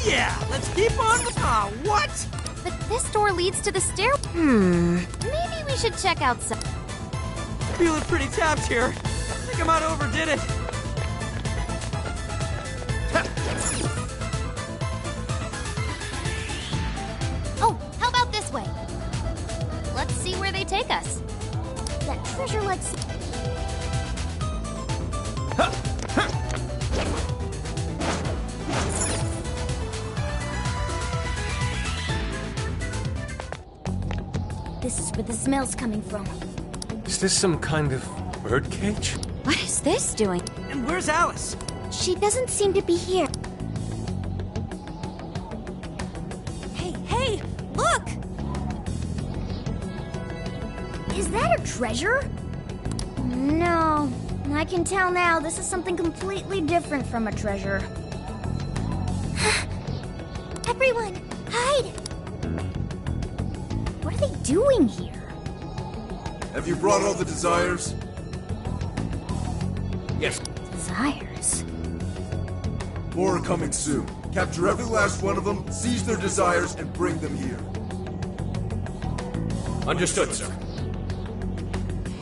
yeah! Let's keep on. Aw, what? But this door leads to the stair. Maybe we should check out some. Feeling pretty tapped here. I think I might overdid it. Oh, how about this way? Let's see where they take us. That treasure like. This is where the smell's coming from. Is this some kind of birdcage? What is this doing? And where's Alice? She doesn't seem to be here. Hey, look! Is that a treasure? No, I can tell now this is something completely different from a treasure. Everyone, hide! What are they doing here? Have you brought all the desires? Yes. Desires? More are coming soon. Capture every last one of them, seize their desires, and bring them here. Understood, sir.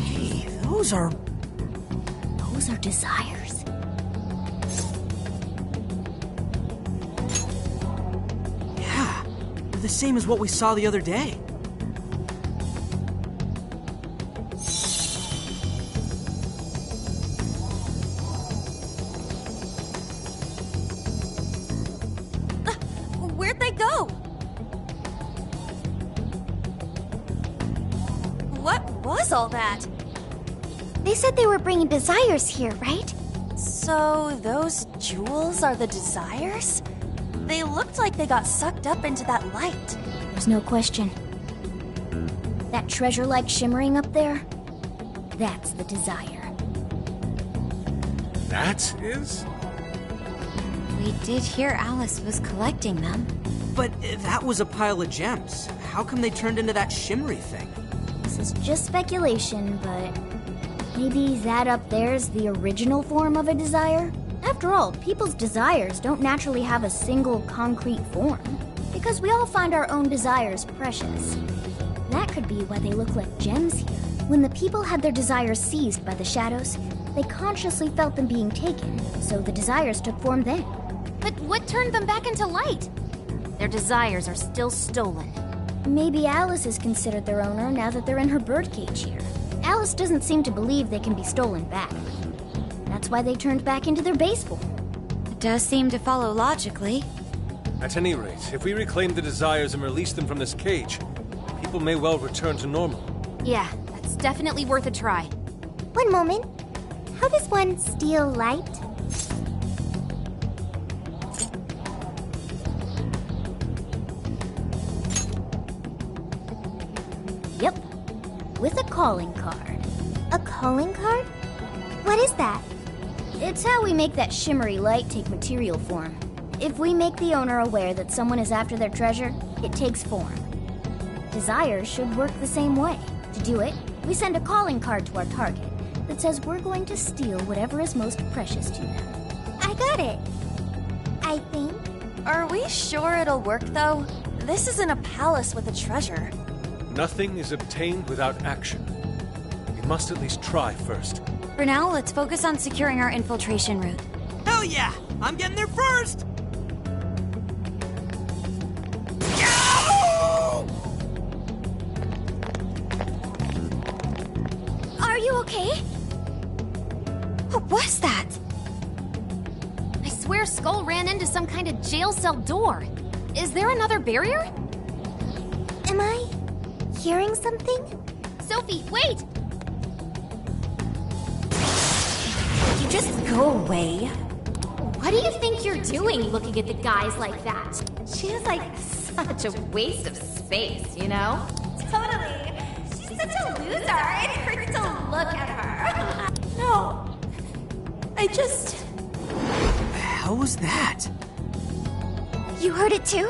Hey, those are desires. Yeah, they're the same as what we saw the other day. Where'd they go? What was all that? They said they were bringing desires here, right? So those jewels are the desires? They looked like they got sucked up into that light. There's no question. That treasure-like shimmering up there, that's the desire. That is? We did hear Alice was collecting them. But that was a pile of gems. How come they turned into that shimmery thing? This is just speculation, but maybe that up there is the original form of a desire? After all, people's desires don't naturally have a single concrete form, because we all find our own desires precious. That could be why they look like gems here. When the people had their desires seized by the shadows, they consciously felt them being taken, so the desires took form then. But what turned them back into light? Their desires are still stolen. Maybe Alice is considered their owner now that they're in her birdcage here. Alice doesn't seem to believe they can be stolen back. That's why they turned back into their base form. It does seem to follow logically. At any rate, if we reclaim the desires and release them from this cage, people may well return to normal. Yeah, that's definitely worth a try. One moment. How does one steal light? Yep, with a calling card. A calling card? What is that? It's how we make that shimmery light take material form. If we make the owner aware that someone is after their treasure, it takes form. Desires should work the same way. To do it, we send a calling card to our target that says we're going to steal whatever is most precious to them. I got it. I think. Are we sure it'll work, though? This isn't a palace with a treasure. Nothing is obtained without action. We must at least try first. For now, let's focus on securing our infiltration route. Hell yeah! I'm getting there first! Are you okay? What was that? I swear Skull ran into some kind of jail cell door. Is there another barrier? Am I hearing something? Sophie, wait! You just go away. What do you think you're doing looking at the guys like that? She's like such a waste of space, you know? Totally. She's such a loser. It hurts to look at her. No. I just... What the hell was that? You heard it too?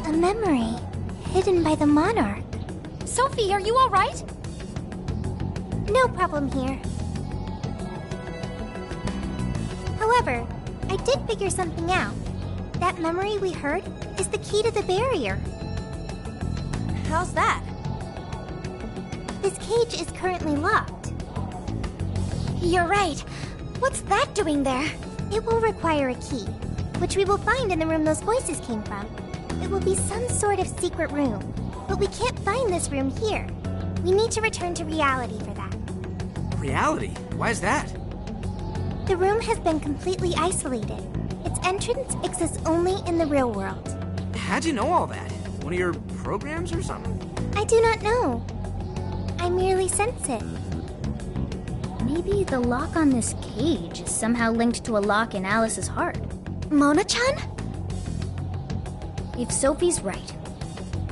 A memory hidden by the monarch. Sophie, are you all right? No problem here. However, I did figure something out. That memory we heard is the key to the barrier. How's that? This cage is currently locked. You're right. What's that doing there? It will require a key, which we will find in the room those voices came from. It will be some sort of secret room, but we can't find this room here. We need to return to reality for that. Reality? Why is that? The room has been completely isolated. Its entrance exists only in the real world. How'd you know all that? One of your programs or something? I do not know. I merely sense it. Maybe the lock on this cage is somehow linked to a lock in Alice's heart. Mona-chan? If Sophie's right,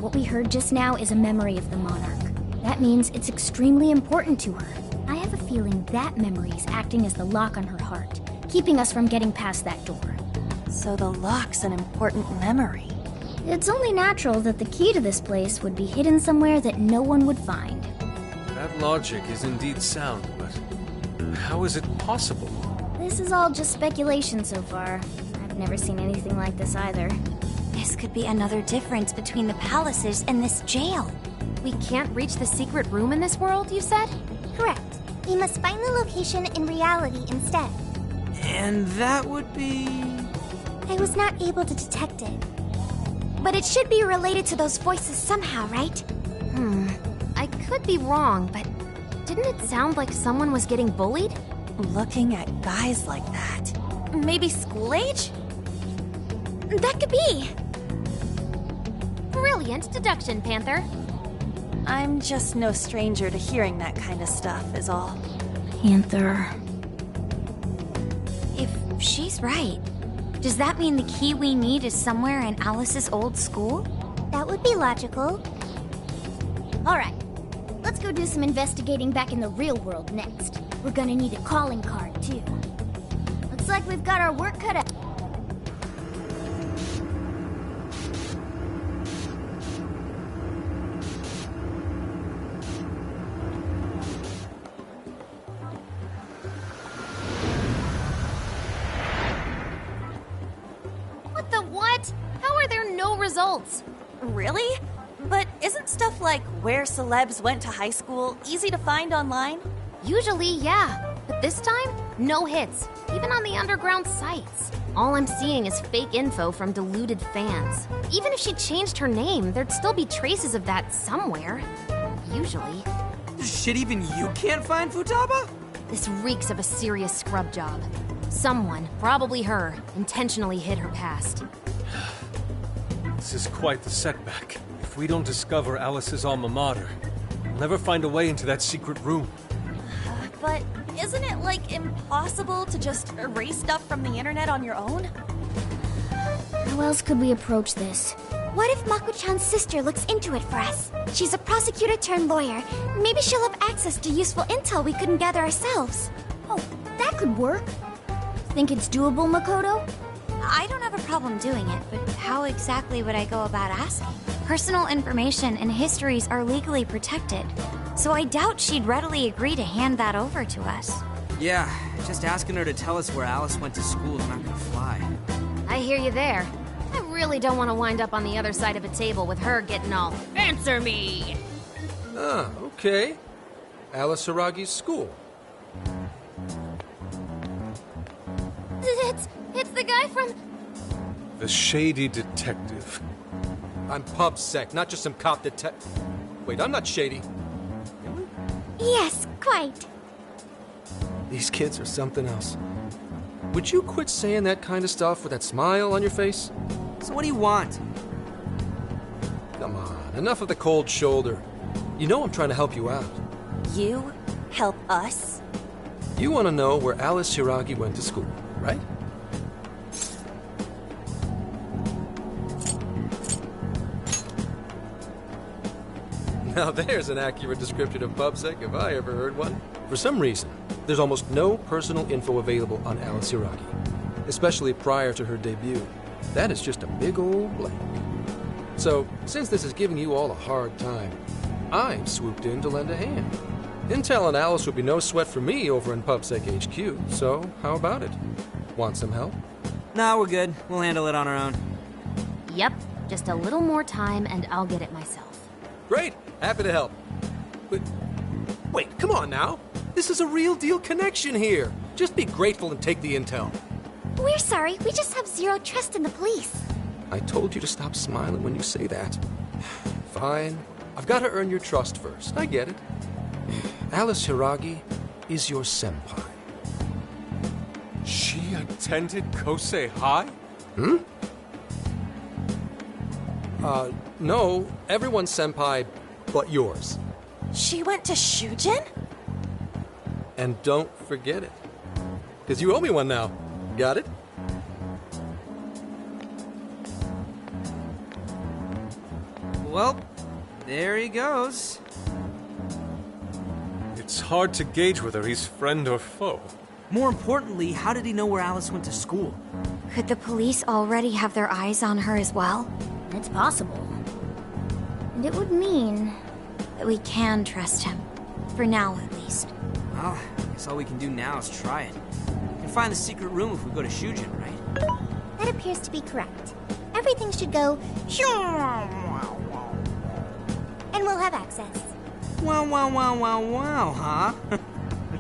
what we heard just now is a memory of the monarch. That means it's extremely important to her. I have a feeling that memory is acting as the lock on her heart, keeping us from getting past that door. So the lock's an important memory. It's only natural that the key to this place would be hidden somewhere that no one would find. That logic is indeed sound, but how is it possible? This is all just speculation so far. I've never seen anything like this either. This could be another difference between the palaces and this jail. We can't reach the secret room in this world, you said? Correct. We must find the location in reality instead. And that would be... I was not able to detect it. But it should be related to those voices somehow, right? I could be wrong, but didn't it sound like someone was getting bullied? Looking at guys like that. Maybe school age? That could be! Brilliant deduction, Panther. I'm just no stranger to hearing that kind of stuff, is all. Panther. If she's right, does that mean the key we need is somewhere in Alice's old school? That would be logical. Alright, let's go do some investigating back in the real world next. We're gonna need a calling card, too. Looks like we've got our work cut out. What the what? How are there no results? Really? But isn't stuff like where celebs went to high school easy to find online? Usually, yeah. But this time, no hits, even on the underground sites. All I'm seeing is fake info from deluded fans. Even if she changed her name, there'd still be traces of that somewhere. Usually. Shit, even you can't find Futaba? This reeks of a serious scrub job. Someone, probably her, intentionally hid her past. This is quite the setback. If we don't discover Alice's alma mater, we'll never find a way into that secret room. But isn't it, like, impossible to just erase stuff from the internet on your own? How else could we approach this? What if Mako-chan's sister looks into it for us? She's a prosecutor turned lawyer. Maybe she'll have access to useful intel we couldn't gather ourselves. Oh, that could work. Think it's doable, Makoto? I don't have a problem doing it, but how exactly would I go about asking? Personal information and histories are legally protected, so I doubt she'd readily agree to hand that over to us. Yeah, just asking her to tell us where Alice went to school is not gonna fly. I hear you there. I really don't want to wind up on the other side of a table with her getting all, "Answer me!" Ah, okay. Alice Hiragi's school. It's the guy from... The shady detective. I'm PubSec, not just some cop detective. Wait, I'm not shady. Yes, quite. These kids are something else. Would you quit saying that kind of stuff with that smile on your face? So what do you want? Come on, enough of the cold shoulder. You know I'm trying to help you out. You help us? You want to know where Alice Hiragi went to school, right? Now there's an accurate description of PubSec if I ever heard one. For some reason, there's almost no personal info available on Alice Hiragi, especially prior to her debut. That is just a big old blank. So, since this is giving you all a hard time, I'm swooped in to lend a hand. Intel on Alice would be no sweat for me over in PubSec HQ, so how about it? Want some help? Nah, we're good. We'll handle it on our own. Yep, just a little more time and I'll get it myself. Great! Happy to help. But, wait, come on now. This is a real deal connection here. Just be grateful and take the intel. We're sorry, we just have zero trust in the police. I told you to stop smiling when you say that. Fine. I've got to earn your trust first. I get it. Alice Hiragi is your senpai. She attended Kosei High? No. Everyone's senpai but yours. She went to Shujin? And don't forget it. Because you owe me one now. Got it? Well, there he goes. It's hard to gauge whether he's friend or foe. More importantly, how did he know where Alice went to school? Could the police already have their eyes on her as well? It's possible. And it would mean... That we can trust him. For now, at least. Well, I guess all we can do now is try it. We can find the secret room if we go to Shujin, right? That appears to be correct. Everything should go... and we'll have access. Wow, huh?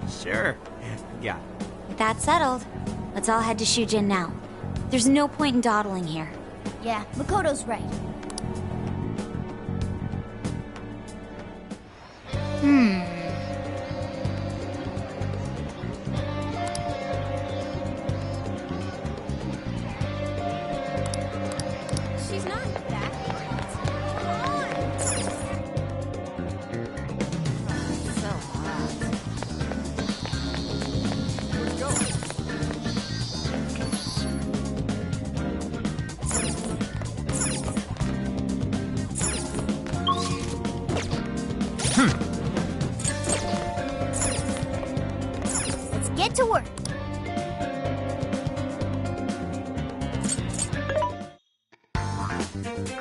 Sure. Yeah. With that settled, let's all head to Shujin now. There's no point in dawdling here. Yeah, Makoto's right. She's not back. So hot. Let's get to work.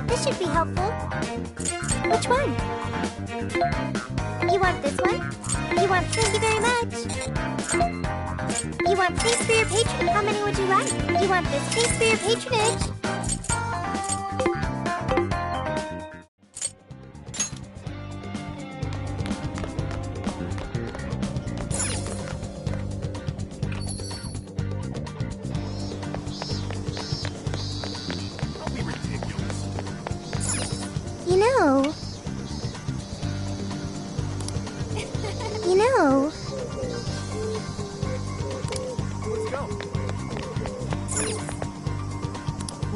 This should be helpful. Which one? You want this one? You want... Thank you very much. You want praise for your patron? How many would you like? You want this praise for your patronage? Don't be ridiculous. You know... You know... Let's go.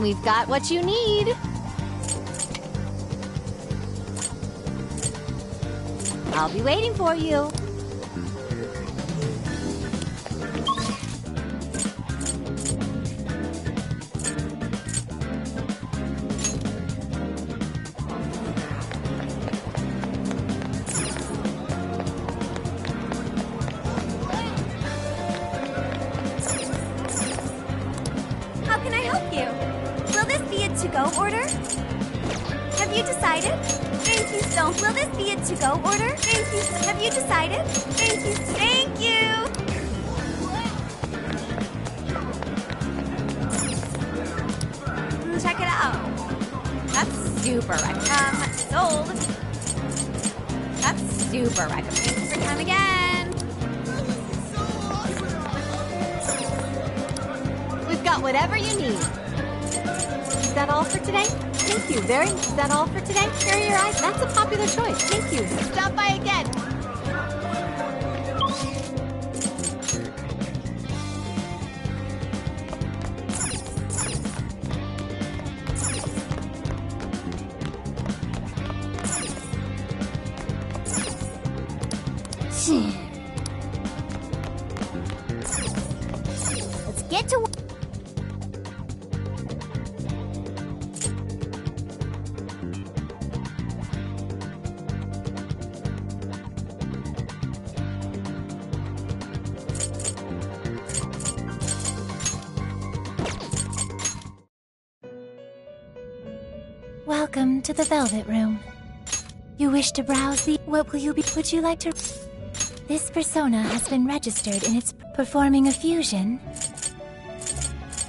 We've got what you need. I'll be waiting for you. How can I help you? Will this be a to-go order? Have you decided? Thank you so. Will this be a to-go order? Thank you. Have you decided? Thank you. Thank you. Check it out. That's super sold. That's super recommended for time again. We've got whatever you need. Is that all for today? Thank you. Is that all for today? Here are your eyes. That's a popular choice. Thank you. Stop by again. Let's get to work. Welcome to the Velvet Room. You wish to browse the... What will you be... Would you like to... This persona has been registered in its performing a fusion.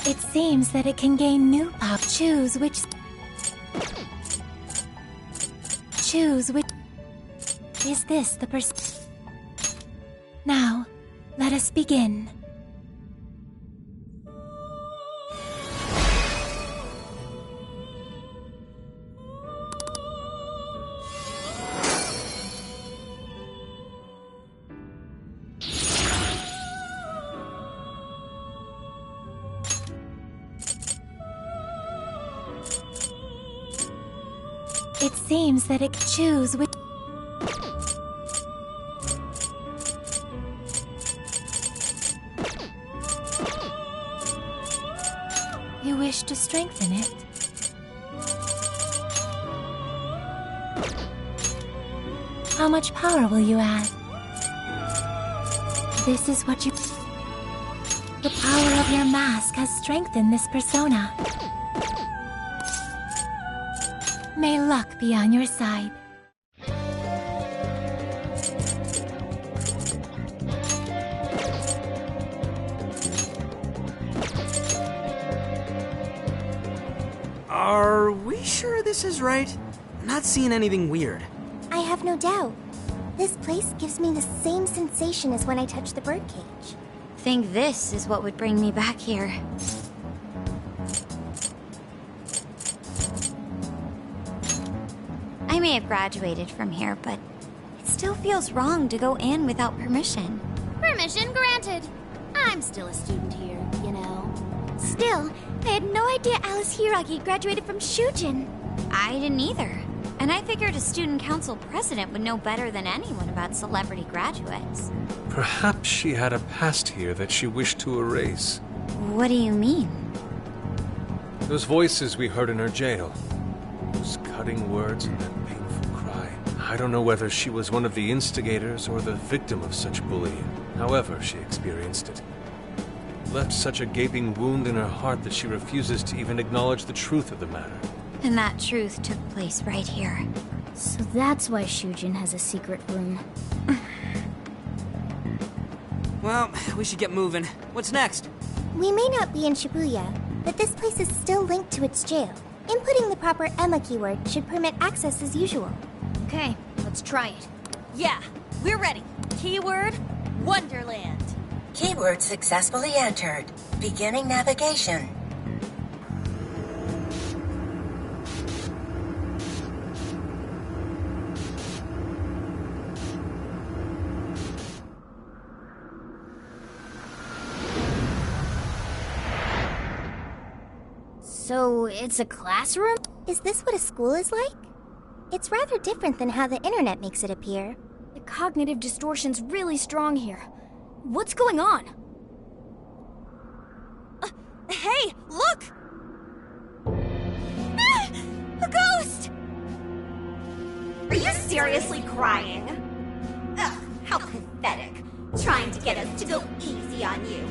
It seems that it can gain new power. Choose which... Is this the Now, let us begin. It seems that it can choose which... You wish to strengthen it? How much power will you add? This is what you... The power of your mask has strengthened this persona. May luck be on your side. Are we sure this is right? I'm not seeing anything weird. I have no doubt. This place gives me the same sensation as when I touched the birdcage. Think this is what would bring me back here. I may have graduated from here, but it still feels wrong to go in without permission. Permission granted. I'm still a student here, you know. Still, I had no idea Alice Hiragi graduated from Shujin. I didn't either. And I figured a student council president would know better than anyone about celebrity graduates. Perhaps she had a past here that she wished to erase. What do you mean? Those voices we heard in her jail. Those cutting words and that painful cry. I don't know whether she was one of the instigators or the victim of such bullying. However she experienced it. It left such a gaping wound in her heart that she refuses to even acknowledge the truth of the matter. And that truth took place right here. So that's why Shujin has a secret room. Well, we should get moving. What's next? We may not be in Shibuya, but this place is still linked to its jail. Inputting the proper Emma keyword should permit access as usual. Okay, let's try it. Yeah, we're ready. Keyword, Wonderland. Keyword successfully entered. Beginning navigation. So, it's a classroom? Is this what a school is like? It's rather different than how the internet makes it appear. The cognitive distortion's really strong here. What's going on? Hey, look! Ah, a ghost! Are you seriously crying? Ugh, how pathetic. Trying to get us to go easy on you.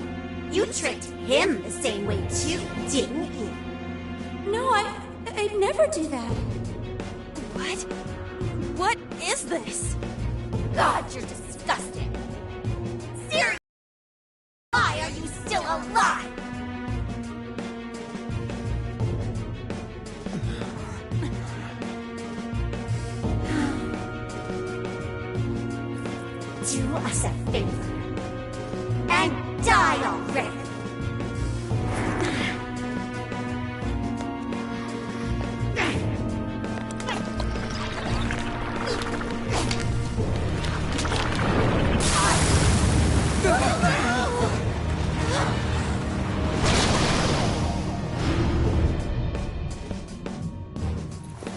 You tricked him the same way too, didn't you? No, I'd never do that. What? What is this? God, you're disgusting. Seriously? Why are you still alive? Do us a favor and die already.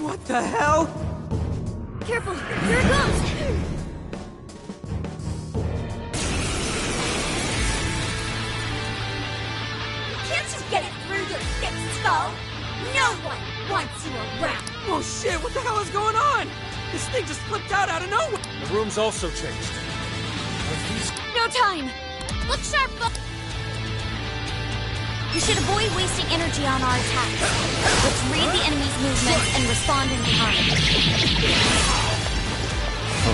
What the hell? Careful, here it comes! Can't you get it through your thick skull? No one wants you around. Oh shit, what the hell is going on? This thing just flipped out of nowhere. The room's also changed. No time! Look sharp, We should avoid wasting energy on our attacks. Let's read the enemy's movements and respond in kind.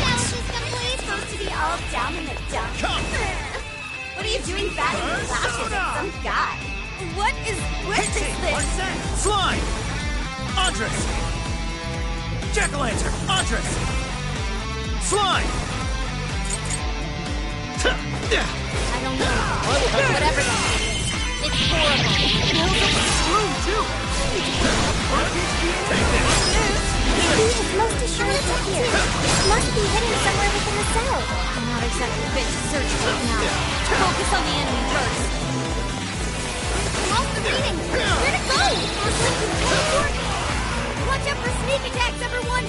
Alice's completely supposed to be all down in the dumps. What are you doing batting your lashes at some guy? What is is... Where's this thing? Slime! Andres! Jack-o'-lantern! Andres! Slime! I don't know. Whatever that is, it's horrible. It feels like screw, too. It's most assuredly here. It must be hidden somewhere within the cell. I'm not exactly fit to search right now. Focus on the enemy first. Lost the reading! Where to go? Watch out for sneak attacks, everyone!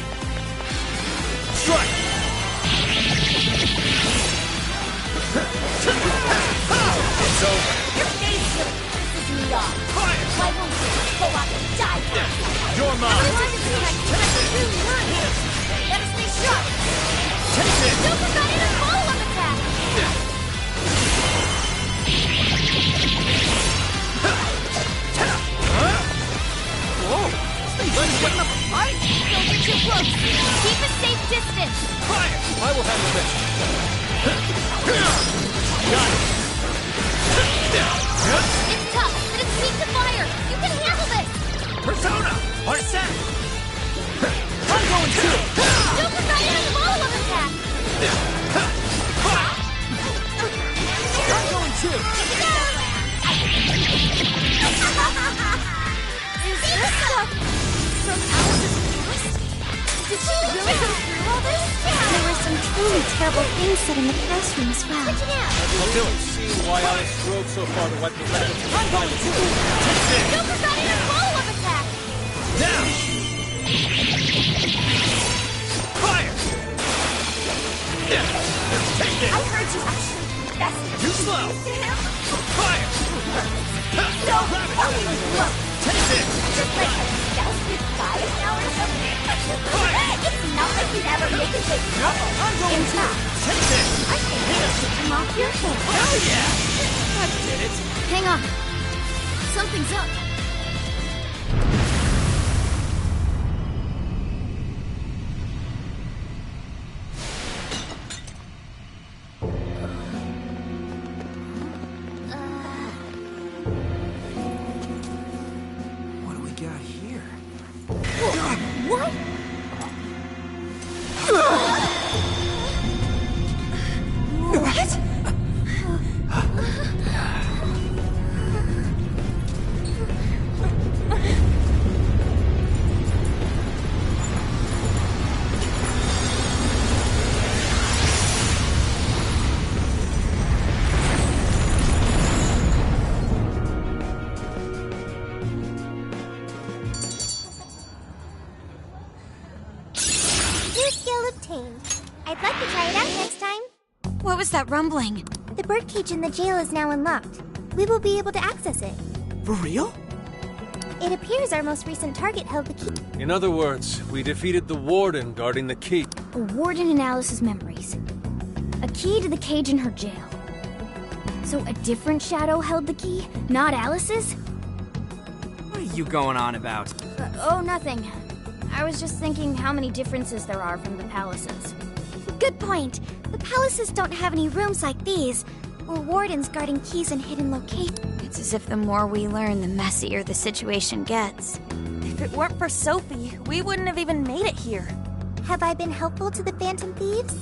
Strike! It's over. Your face really pisses me off. Fire! Why won't you just go out and die? You're mine. Really hurt. Better stay sharp. Take it! Super got in a follow-up attack! Whoa! Let's get up a fight! Don't get too close. Keep a safe distance. Fire! I will handle this. Got it. It's tough, but it's weak to fire. You can handle this. Persona! Arsene! I'm going to! Super got in a follow-up attack. I'm going to! Is this stuff from Alice's past? Did she really go through all this? There were some truly terrible things said in the classroom as well. Until it's seen why Alice strove so far to wipe the records of the pilot. Super got in a follow-up attack. Now! Fire! Take this! I heard you actually confessed Too slow! to him. Fire! So, look. Take this! Just like a jousted guy now or something. It's not like you'd ever make a big trouble. In fact, Take this! I think I'll take him off your hands. Hell yeah! I did it! Hang on. Something's up. What do we got here? What? What? New skill obtained. I'd like to try it out next time. What was that rumbling? The birdcage in the jail is now unlocked. We will be able to access it. For real? It appears our most recent target held the key. In other words, we defeated the warden guarding the key. A warden in Alice's memories. A key to the cage in her jail. So a different shadow held the key, not Alice's? What are you going on about? Oh, nothing. I was just thinking how many differences there are from the palaces. Good point. The palaces don't have any rooms like these, or wardens guarding keys in hidden locations. It's as if the more we learn, the messier the situation gets. If it weren't for Sophie, we wouldn't have even made it here. Have I been helpful to the Phantom Thieves?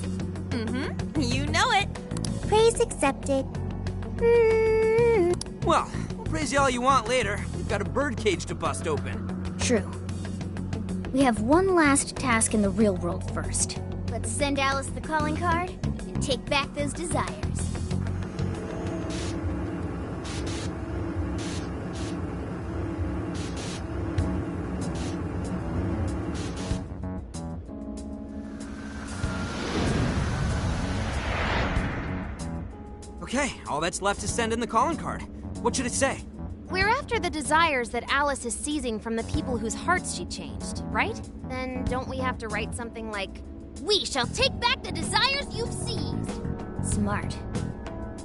Mm-hmm. You know it. Praise accepted. Well, we'll praise you all you want later. We've got a birdcage to bust open. True. We have one last task in the real world first. Let's send Alice the calling card and take back those desires. Okay, all that's left is send in the calling card. What should it say? We're after the desires that Alice is seizing from the people whose hearts she changed, right? Then don't we have to write something like, "We shall take back the desires you've seized"? Smart.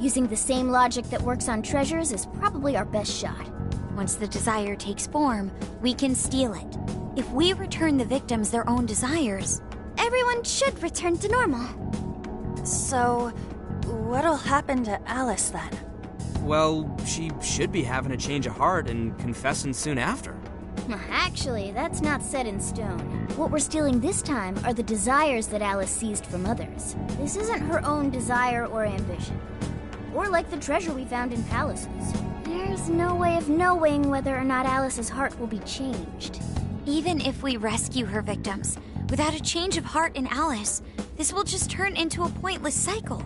Using the same logic that works on treasures is probably our best shot. Once the desire takes form, we can steal it. If we return the victims their own desires, Everyone should return to normal. So, what'll happen to Alice then? Well, she should be having a change of heart and confessing soon after. Actually, that's not set in stone. What we're stealing this time are the desires that Alice seized from others. This isn't her own desire or ambition. Or like the treasure we found in palaces. There's no way of knowing whether or not Alice's heart will be changed. Even if we rescue her victims, without a change of heart in Alice, this will just turn into a pointless cycle.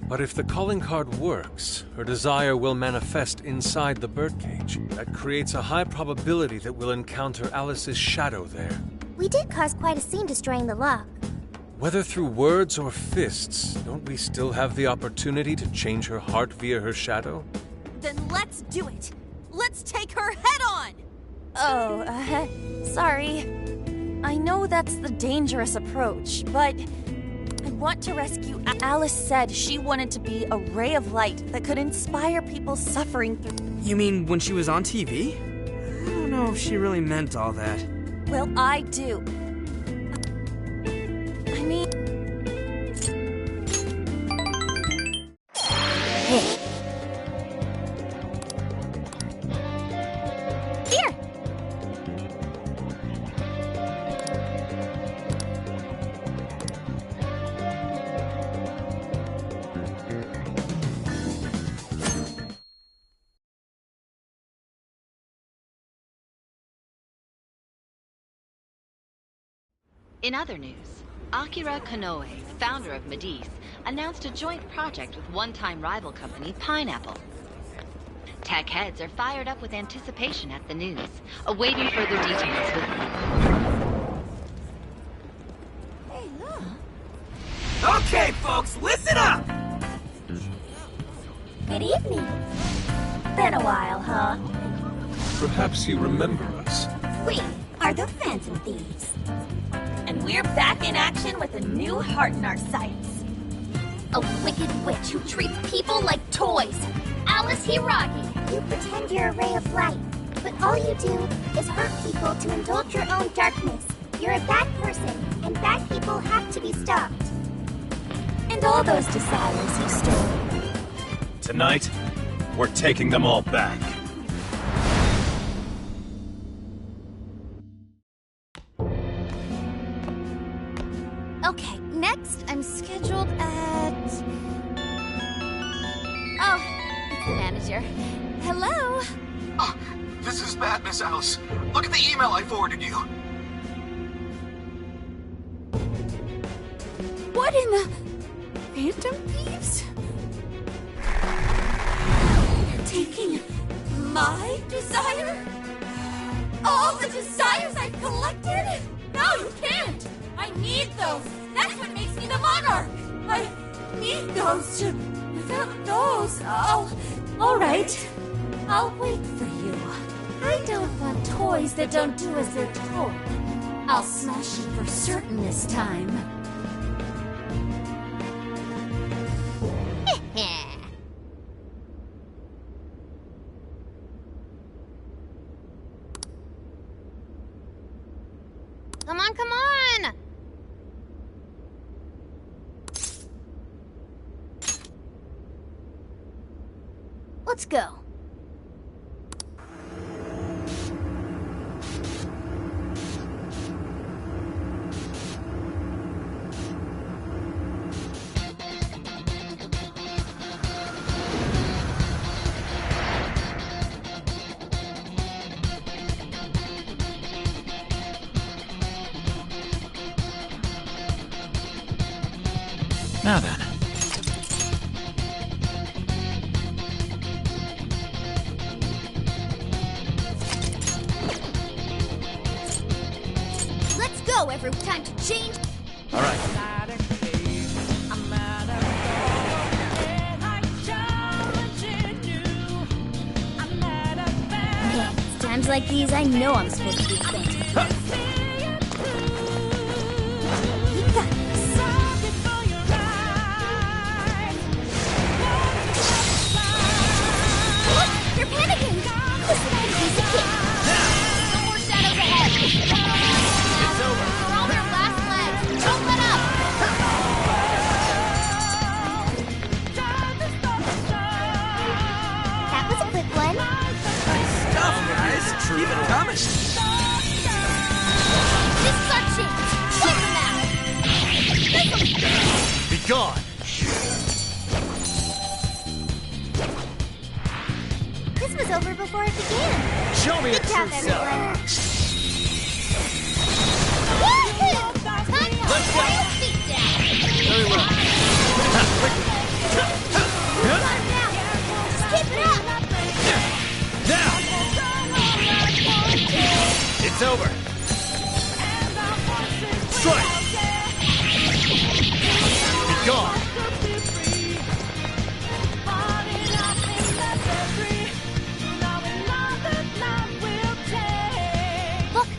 But if the calling card works, her desire will manifest inside the birdcage. That creates a high probability that we'll encounter Alice's shadow there. We did cause quite a scene destroying the lock. Whether through words or fists, don't we still have the opportunity to change her heart via her shadow? Then let's do it. Let's take her head on! Oh, sorry. I know that's the dangerous approach, but I want to rescue. Alice said she wanted to be a ray of light that could inspire people suffering through. You mean when she was on TV? I don't know if she really meant all that. Well, I do. I mean... Hey. Here! In other news, Akira Konoe, founder of Medice, announced a joint project with one-time rival company Pineapple. Tech heads are fired up with anticipation at the news, awaiting further details with Hey, look. Okay, folks, listen up! Good evening. Been a while, huh? Perhaps you remember us. We are the Phantom Thieves. And we're back in action with a new heart in our sights. A wicked witch who treats people like toys. Alice Hiragi. You pretend you're a ray of light, but all you do is hurt people to indulge your own darkness. You're a bad person, and bad people have to be stopped. And all those desires you stole. Tonight, we're taking them all back. Okay, next I'm scheduled at... Oh, it's the manager. Hello? Oh, this is bad, Miss Alice. Look at the email I forwarded you. What in the... Phantom Thieves? Taking my desire? All the desires I've collected? No, you can't! I need those! That's what makes me the monarch! I need those to... Without those, all right. I'll wait for you. I don't want toys that don't do as they're told. I'll smash you for certain this time. Come on, come on! Let's go. Now then. Let's go, every time to change. All right. Okay, it's times like these I know I'm supposed to be the Phantom. You got this. Look, you're panicking. Listen, he's a kid. No more shadows ahead. It's over. We're on their last legs. Don't let up. Blast! This is our chance! Take them out! Be gone! This was over before it began. Show me Good a job, true everyone. Let's go! Feet down! Very well. Just keep it up! Now! It's over. Strike! Be gone! Look,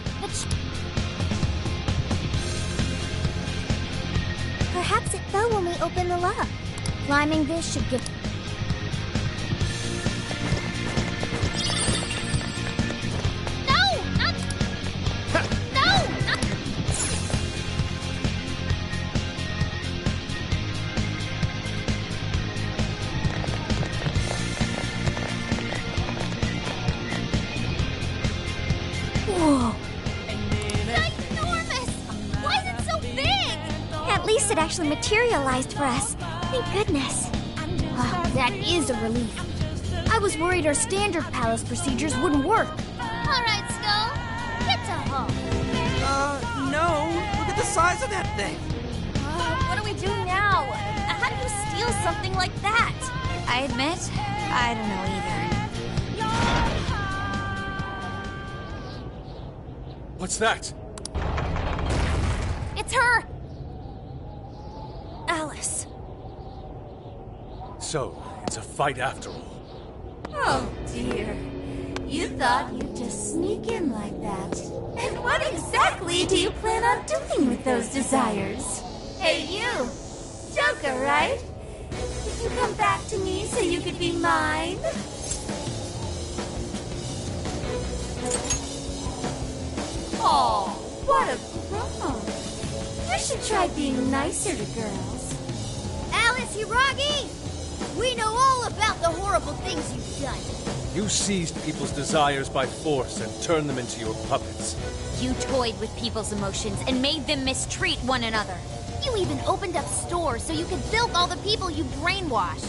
Perhaps it fell when we opened the lock. Climbing this should give... No! Not... No! Not... Whoa! Ginormous! Why is it so big? At least it actually materialized for us. Thank goodness. Ah, that is a relief. I was worried our standard palace procedures wouldn't work. All right, Skull. Get to home. No. Look at the size of that thing. What do we do now? How do you steal something like that? I admit, I don't know either. What's that? It's her! Alice. So, it's a fight after all. Oh dear. You thought you'd just sneak in like that. And what exactly do you plan on doing with those desires? Hey you! Joker, right? Did you come back to me so you could be mine? Oh, what a promo. You should try being nicer to girls. Alice Hiragi! We know all about the horrible things you've done. You seized people's desires by force and turned them into your puppets. You toyed with people's emotions and made them mistreat one another. You even opened up stores so you could bilk all the people you brainwashed.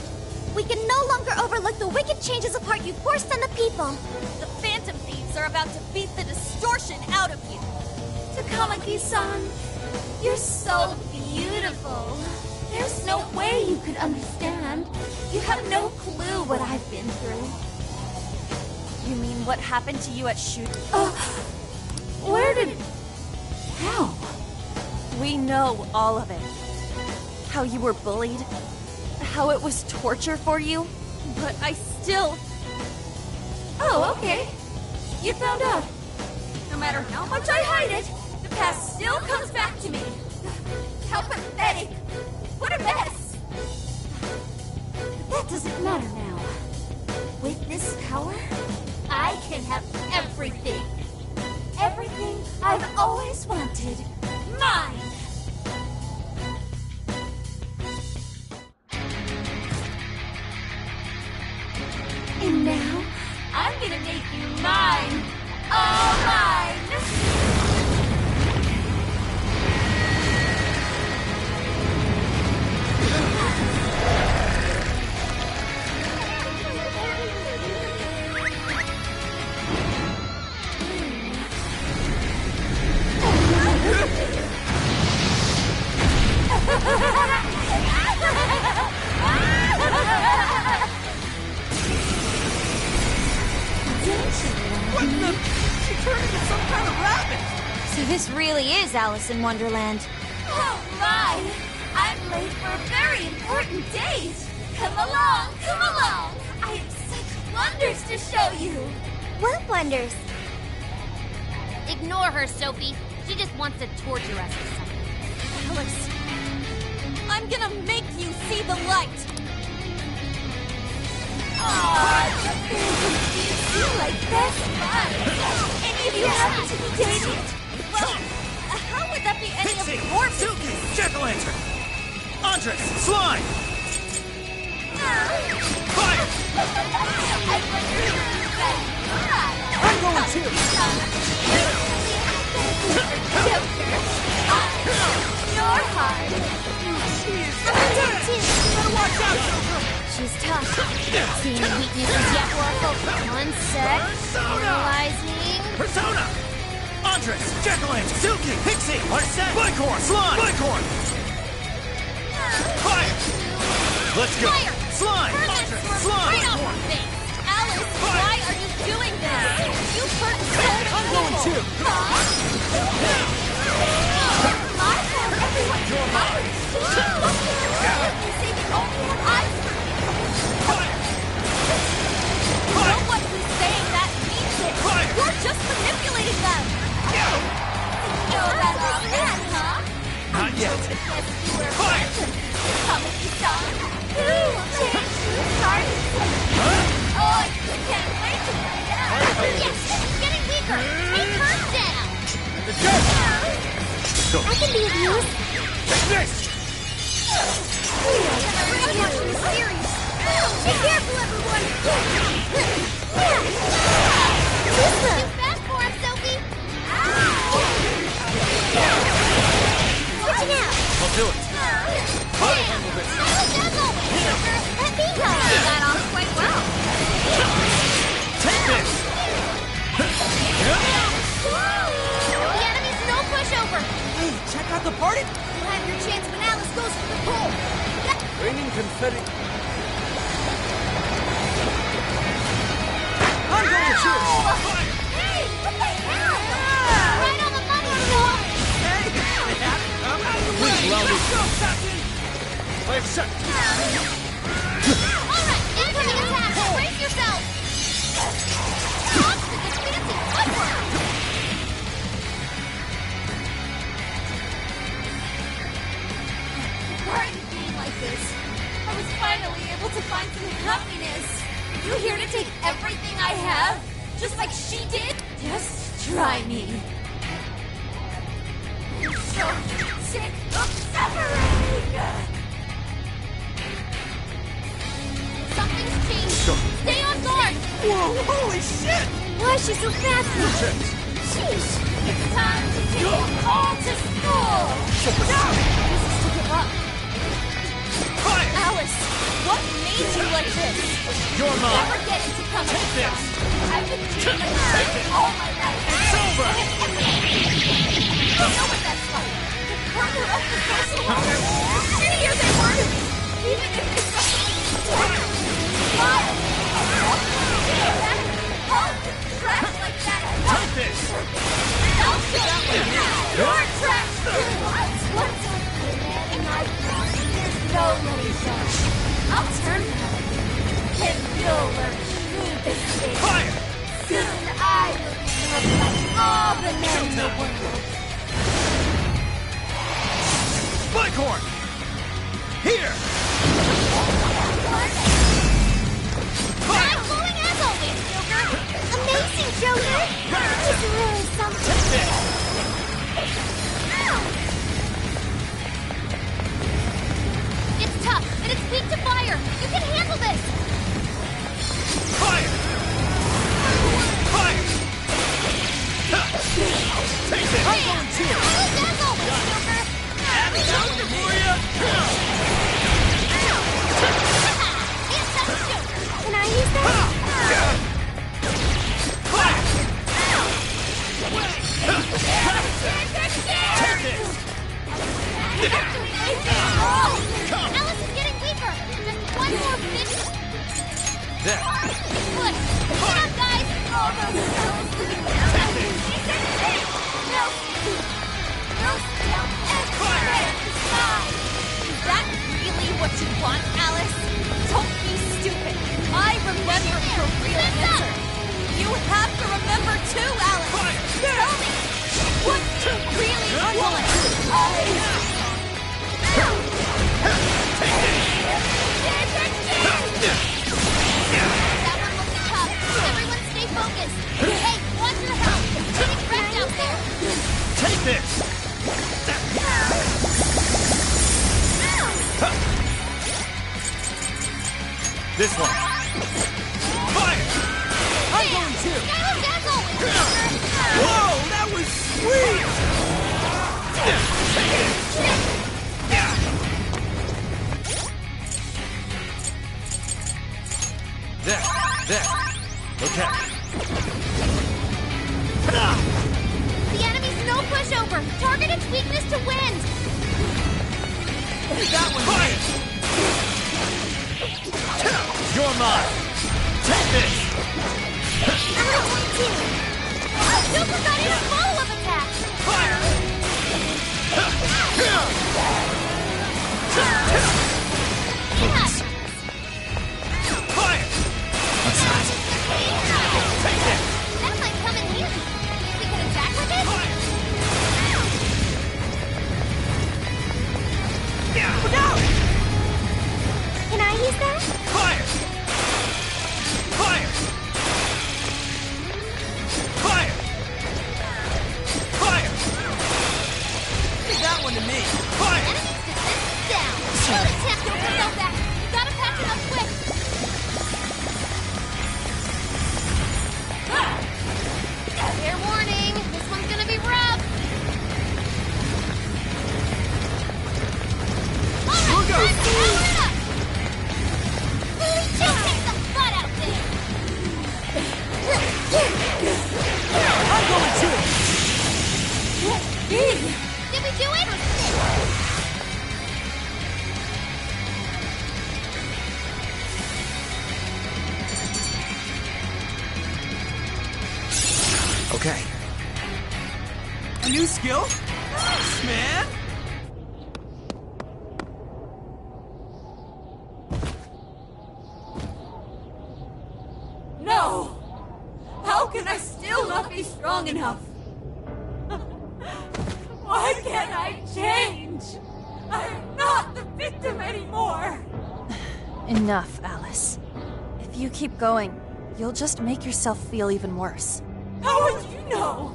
We can no longer overlook the wicked changes of heart you forced on the people. The Phantom Thieves are about to beat the distortion out of you. Takamaki-san, you're so beautiful. There's no way you could understand. You have no clue what I've been through. You mean what happened to you at Shoot? Where did... How? We know all of it. How you were bullied. How it was torture for you. But I still... Oh, okay. You found out. No matter how much I hide it, the past still comes back to me. How pathetic. What a mess. That doesn't matter now. With this power, I can have everything. Everything I've always wanted. Mine! And now, I'm gonna make you mine! All mine! What in the... She turned into some kind of rabbit! So this really is Alice in Wonderland. Oh my! I'm late for a very important date! Come along, come along! I have such wonders to show you! What wonders? Ignore her, Sophie. She just wants to torture us or something. Alice, I'm gonna make you see the light! Aww, you feel like that's fun! Any of you happen to be dating? Well, how would that be any Pixie! of your Suki! Jack-o'-lantern! Andres! Slime! Fire! I wonder who's better. I'm going too! One sec. Analyzing. Persona! Andres! Jacqueline! Silky! Pixie! Arsene! Bicorn! Slime! Bicorn! Fire! Let's go! Fire! Slime! Burn that Andres! smirk Slime! right off your face! Alice, why are you doing this? You hurt so many I'm going people. to! Everyone's tired. You say they only have eyes for me. You know what he's saying? That means it. You're just manipulating them. You know about all that, huh? Not yet. Fire! Comedy song. Ooh, change your heart. Oh, I can't wait to find out. Yes, it's getting weaker. Take her down. I can be of use. Take this! Really watching the series. Be careful, everyone. Too fast for him, Sophie. Switching out. I'll do it. I'll handle this. That bingo. Got off quite well. Take this! The enemy's no pushover. Hey, check out the party! You'll have your chance when Alice goes for the pole. Raining confetti. I'm going to! Hey, what the hell? Right on the money, Phil. Please allow me. I accept. All right, incoming attack. Brace yourself. Monster gets fancy. Upward. Why are you being like this? I was finally able to find some happiness. You here to take everything I have? Just like she did? Just try me. I'm so sick of suffering! Something's changed. Stay on guard. Whoa, holy shit! Why is she so fast now? Sheesh! It's time to take them all to school! No! This is to give up. Alice, what made you like this? You're mine! Never get into coming Take this! I've been dreaming of her all my life. It's over! You know what that's like. The corner of the social order. Here they were. Even if they smile. Trash like that. Take this! Don't show up. You're trash. What's up, man? There's no letting go. I'll turn them. And you'll learn true disdain. Fire! Soon I will be loved by all the men in the world. Bicorn! Here! Mind blowing as always, Joker. Amazing, Joker! This is really something. Take this! It's tough, and it's weak to fire. You can handle this. Fire! Fire! Take this! I'm going to. As always, Joker. Attitude for ya! Yes, that's Joker. Can I use that? Fire! Take this! Alice is getting weaker. Just one more finish. There. Good. Get up, guys. All those cells living down. No. No still everywhere in the sky. Is that really what you want, Alice? Don't be stupid. I remember your real answer. You have to remember too, Alice. Tell me, what do you really want? That one looks tough. Everyone stay focused. Hey, watch your health. It's getting wrecked out there. Take this! This one! Fire! I'm going to! Skylar Dazzle! Whoa, that was sweet! There. Okay. The enemy's no pushover. Target its weakness to wind. That one! Fire! You're mine! Take this! Super got in a full of attacks. Fire! Fire! What's that? Take this! That might come in handy. We can attack with it? Look out! Can I use that? Fire! Fire! Fire! Fire! Leave that one to me. Fire! Enemy's defense is down. Don't attack, don't go back. You gotta patch it up quick. Fair warning, this one's gonna be rough. Look out! Power it up! She'll kick the butt out there. I'm going to! Did we do it? Okay. A new skill? Nice, man! No! How can I still not be strong enough? Why can't I change? I'm not the victim anymore! Enough, Alice. If you keep going, you'll just make yourself feel even worse. How would you know?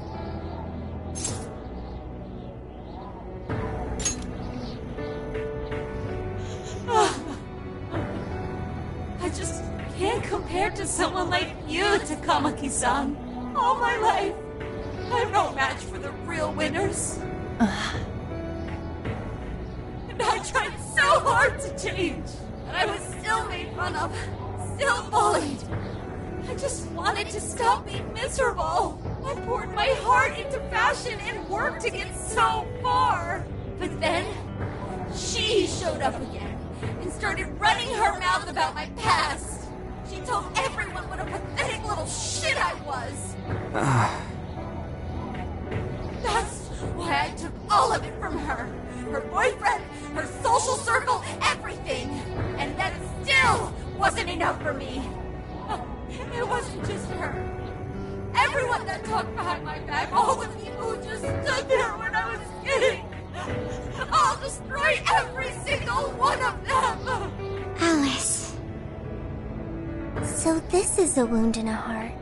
I just can't compare to someone like you, Takamaki-san. All my life, I'm no match for the real winners. And I tried so hard to change, but I was still made fun of, still bullied. I just wanted to stop being miserable. I poured my heart into fashion and worked to get so far. But then, she showed up again and started running her mouth about my past. She told everyone what a pathetic little shit I was. That's why I took all of it from her. Her boyfriend, her social circle, everything. And that still wasn't enough for me. It wasn't just her. Everyone that talked behind my back, all the people who just stood there when I was kidding. I'll destroy every single one of them. Alice. So this is a wound in a heart.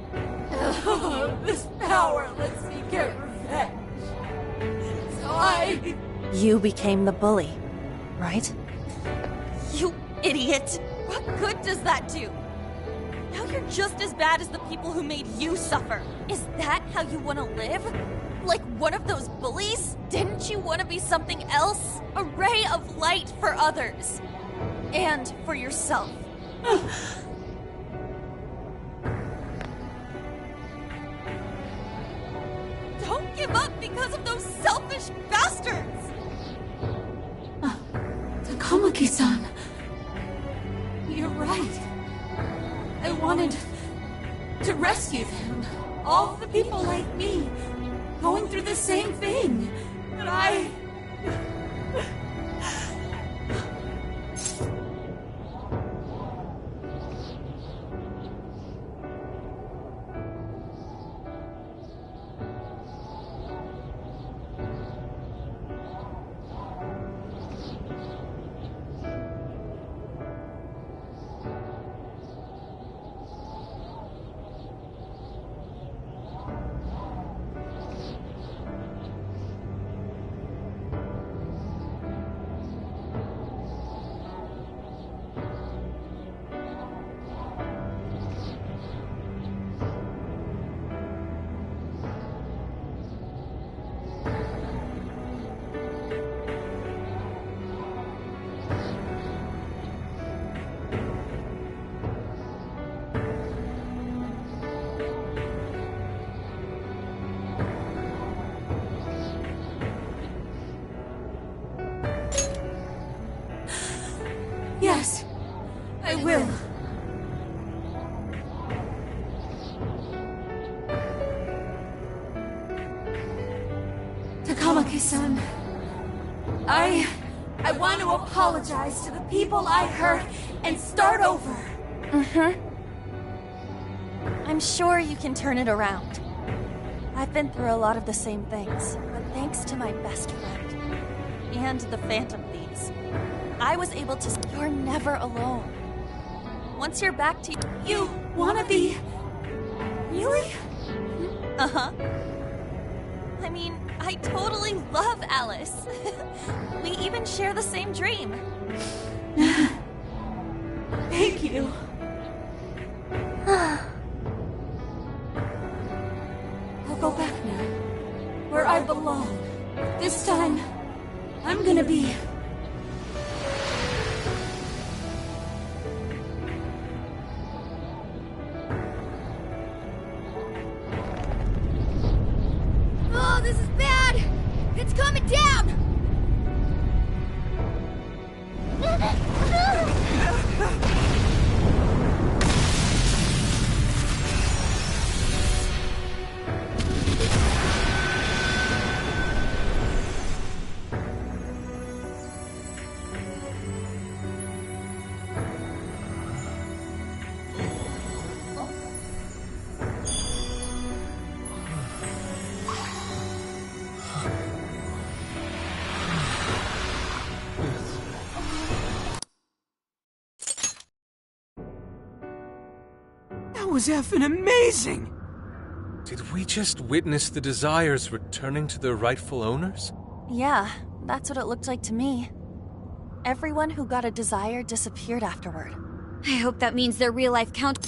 This power lets me get revenge. So You became the bully, right? You idiot! What good does that do? Now you're just as bad as the people who made you suffer. Is that how you want to live? Like one of those bullies? Didn't you want to be something else? A ray of light for others. And for yourself. Don't give up because of those selfish bastards! Takamaki-san. You're right. I wanted to rescue them. All the people like me, going through the same thing. But I... Okay, son. I want to apologize to the people I hurt and start over. I'm sure you can turn it around. I've been through a lot of the same things, but thanks to my best friend and the Phantom Thieves, I was able to. You're never alone. Once you're back to. You wanna be. Really? Uh-huh. I mean, I totally love Alice. We even share the same dream. Thank you. I'll go back now, where I belong. This time, I'm gonna be... Oh, this is bad! It's coming down! That was effing amazing! Did we just witness the Desires returning to their rightful owners? Yeah, that's what it looked like to me. Everyone who got a Desire disappeared afterward. I hope that means their real-life count...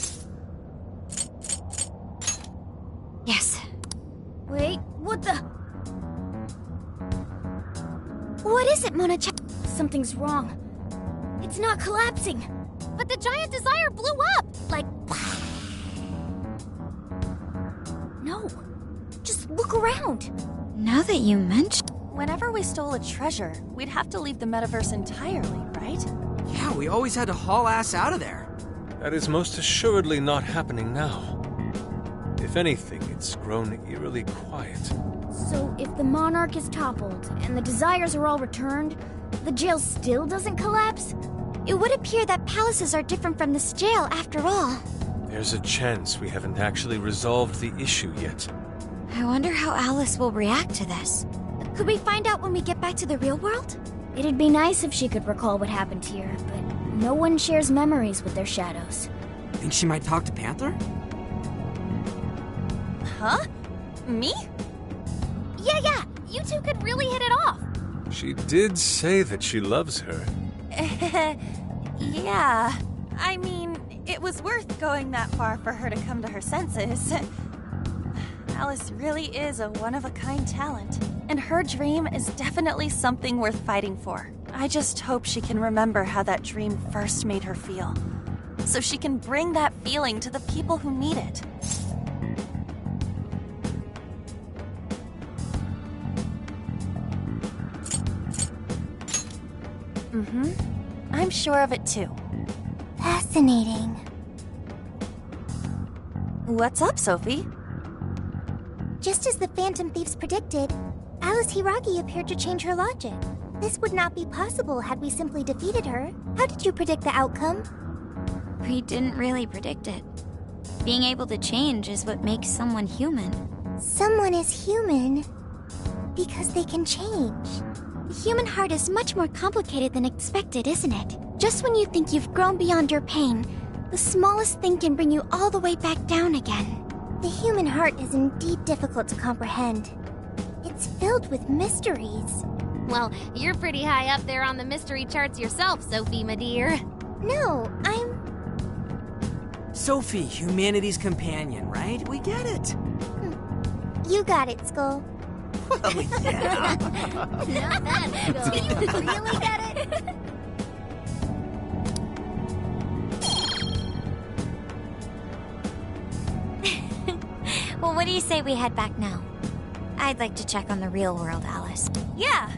Yes. Wait, what the? What is it, Mona? Something's wrong. It's not collapsing. But the giant Desire blew up! Like... No. Just look around. Now that you mention... Whenever we stole a treasure, we'd have to leave the metaverse entirely, right? Yeah, we always had to haul ass out of there. That is most assuredly not happening now. If anything, it's grown eerily quiet. So if the Monarch is toppled and the Desires are all returned, the jail still doesn't collapse? It would appear that palaces are different from this jail after all. There's a chance we haven't actually resolved the issue yet. I wonder how Alice will react to this. Could we find out when we get back to the real world? It'd be nice if she could recall what happened here, but no one shares memories with their shadows. Think she might talk to Panther? Huh? Me? Yeah, you two could really hit it off. She did say that she loves her. Yeah. I mean, it was worth going that far for her to come to her senses. Alice really is a one-of-a-kind talent, and her dream is definitely something worth fighting for. I just hope she can remember how that dream first made her feel, so she can bring that feeling to the people who need it. I'm sure of it too. Fascinating. What's up, Sophie? Just as the Phantom Thieves predicted, Alice Hiragi appeared to change her logic. This would not be possible had we simply defeated her. How did you predict the outcome? We didn't really predict it. Being able to change is what makes someone human. Someone is human because they can change. The human heart is much more complicated than expected, isn't it? Just when you think you've grown beyond your pain, the smallest thing can bring you all the way back down again. The human heart is indeed difficult to comprehend. It's filled with mysteries. Well, you're pretty high up there on the mystery charts yourself, Sophie, my dear. No, I'm... Sophie, humanity's companion, right? We get it. You got it, Skull. Well, yeah. Not bad, Do you really get it? Well, what do you say we head back now? I'd like to check on the real world, Alice. Yeah!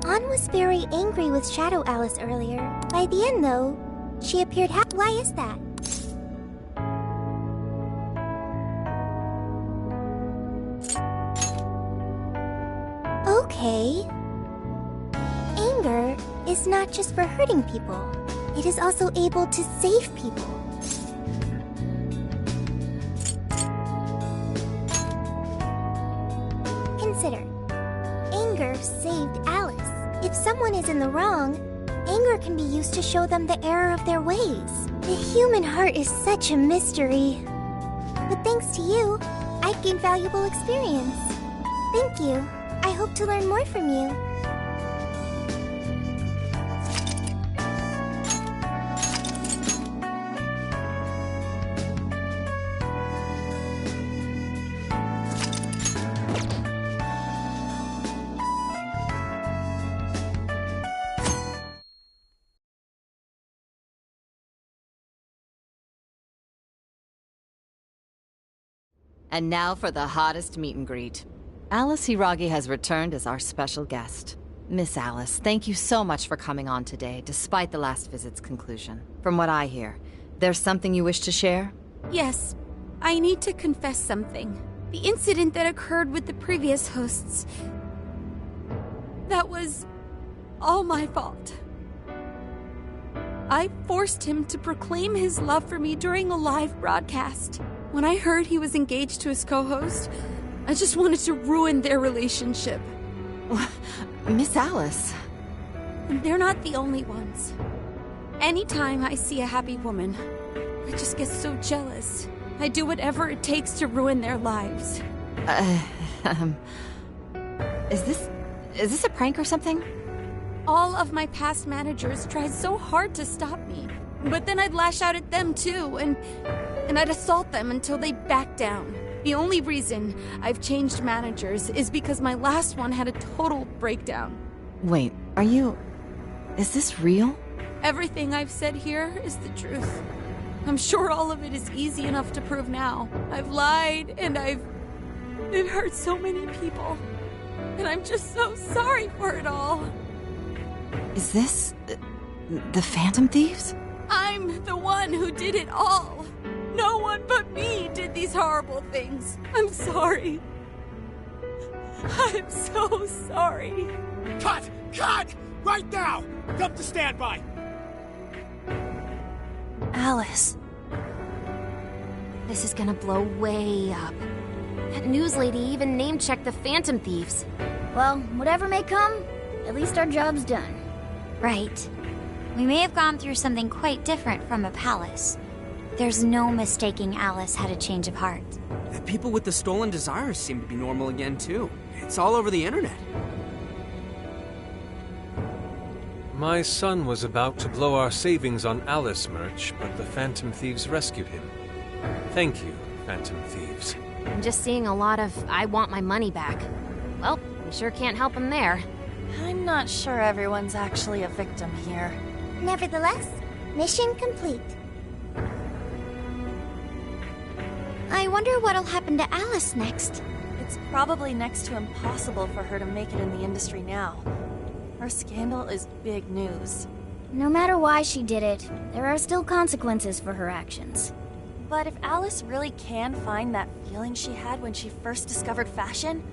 Ann was very angry with Shadow Alice earlier. By the end, though, she appeared happy. Why is that? Okay. Anger is not just for hurting people. It is also able to save people. Consider. Anger saved Alice. If someone is in the wrong, anger can be used to show them the error of their ways. The human heart is such a mystery. But thanks to you, I've gained valuable experience. Thank you. I hope to learn more from you. And now for the hottest meet and greet. Alice Hiragi has returned as our special guest. Miss Alice, thank you so much for coming on today, despite the last visit's conclusion. From what I hear, there's something you wish to share? Yes. I need to confess something. The incident that occurred with the previous hosts... that was... all my fault. I forced him to proclaim his love for me during a live broadcast. When I heard he was engaged to his co-host, I just wanted to ruin their relationship. Miss Alice. And they're not the only ones. Anytime I see a happy woman, I just get so jealous. I do whatever it takes to ruin their lives. Is this a prank or something? All of my past managers tried so hard to stop me. But then I'd lash out at them too, and I'd assault them until they backed down. The only reason I've changed managers is because my last one had a total breakdown. Wait, is this real? Everything I've said here is the truth. I'm sure all of it is easy enough to prove now. I've lied, and it hurt so many people. And I'm just so sorry for it all. Is this... the Phantom Thieves? I'm the one who did it all. No one but me did these horrible things. I'm sorry. I'm so sorry. Cut! Cut! Right now! Jump to standby! Alice. This is gonna blow way up. That news lady even name-checked the Phantom Thieves. Well, whatever may come, at least our job's done. Right. We may have gone through something quite different from a palace. There's no mistaking Alice had a change of heart. The people with the stolen desires seem to be normal again, too. It's all over the internet. My son was about to blow our savings on Alice merch, but the Phantom Thieves rescued him. Thank you, Phantom Thieves. I'm just seeing a lot of, I want my money back. Well, we sure can't help him there. I'm not sure everyone's actually a victim here. Nevertheless, mission complete. I wonder what'll happen to Alice next. It's probably next to impossible for her to make it in the industry now. Her scandal is big news. No matter why she did it, there are still consequences for her actions. But if Alice really can find that feeling she had when she first discovered fashion,